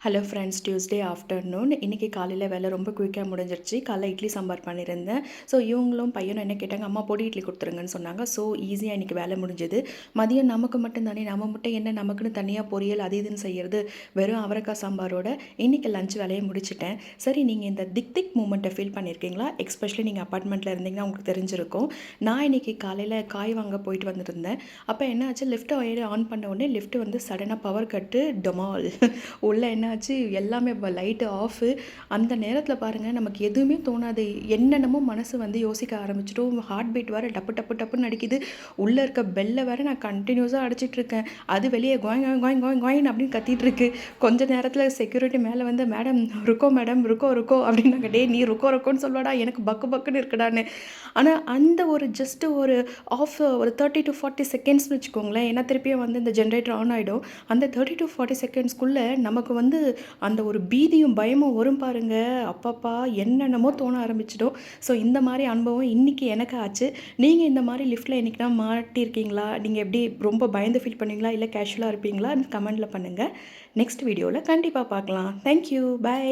Hello friends, Tuesday afternoon. இன்றைக்கி காலையில் வேலை ரொம்ப குயிக்காக முடிஞ்சிருச்சு. காலைல இட்லி சாம்பார் பண்ணியிருந்தேன். ஸோ இவங்களும் பையனும் என்ன கேட்டாங்க, அம்மா பொடி இட்லி கொடுத்துருங்கன்னு சொன்னாங்க. ஸோ ஈஸியாக இன்றைக்கி வேலை முடிஞ்சது. மதியம் நமக்கு மட்டும் தானே, நம்ம மட்டும் என்ன நமக்குன்னு தனியாக பொரியல் அது இதுன்னு செய்கிறது, வெறும் அவரைக்காய் சாம்பாரோட இன்றைக்கி லஞ்ச் வேலையை முடிச்சிட்டேன். சரி, நீங்கள் இந்த திக் திக் மூமெண்ட்டை ஃபீல் பண்ணியிருக்கீங்களா? எஸ்பெஷலி நீங்கள் அப்பார்ட்மெண்ட்டில் இருந்தீங்கன்னா உங்களுக்கு தெரிஞ்சிருக்கும். நான் இன்றைக்கி காலையில் காய் வாங்க போயிட்டு வந்துருந்தேன். அப்போ என்ன ஆச்சு, லிஃப்ட்டை ஆன் பண்ண உடனே லிஃப்ட் வந்து சடனாக பவர் கட்டு டொமால் உள்ளே என்ன ஆச்சு, எல்லாமே லைட்டு ஆஃபு. அந்த நேரத்தில் பாருங்கள், நமக்கு எதுவுமே தோணாது. என்னென்னமோ மனசு வந்து யோசிக்க ஆரம்பிச்சிட்டோம். ஹார்ட் பீட் வேறு டப்பு டப்பு டப்புன்னு அடிக்குது. உள்ளே இருக்க பெல்லை வேறு நான் கண்டினியூஸாக அடிச்சிட்ருக்கேன். அது வெளியே கோயிங் கோயிங் கோயிங் கோயிங் அப்படின்னு கத்திட்டு இருக்கு. கொஞ்ச நேரத்தில் செக்யூரிட்டி மேலே வந்து, மேடம் ருக்கோ மேடம், ருக்கோ ருக்கோ அப்படின்னாங்க. டே, நீ ருக்கோ ருக்கோன்னு சொல்வாடா, எனக்கு பக்கு பக்குன்னு இருக்குடான்னு. ஆனால் அந்த ஒரு ஜஸ்ட்டு ஒரு ஒரு 30 to 40 செகண்ட்ஸ்னு வச்சுக்கோங்களேன். ஏன்னா திருப்பியும் வந்து இந்த ஜென்ரேட்டர் ஆன் ஆகிடும். அந்த 30 to 40 செகண்ட்ஸ்க்குள்ளே நமக்கு வந்து அந்த ஒரு பீதியும் பயமும் வரும் பாருங்க. அப்பப்பா, என்னென்னமோ தோண ஆரம்பிச்சிடும். ஸோ இந்த மாதிரி அனுபவம் இன்றைக்கி எனக்கு ஆச்சு. நீங்கள் இந்த மாதிரி லிஃப்ட்டில் என்றைக்குனா மாட்டியிருக்கீங்களா? நீங்கள் எப்படி ரொம்ப பயந்து ஃபீல் பண்ணுவீங்களா, இல்லை கேஷுவலாக இருப்பீங்களா? கமெண்டில் பண்ணுங்கள். நெக்ஸ்ட் வீடியோவில் கண்டிப்பாக பார்க்கலாம். Thank you, by.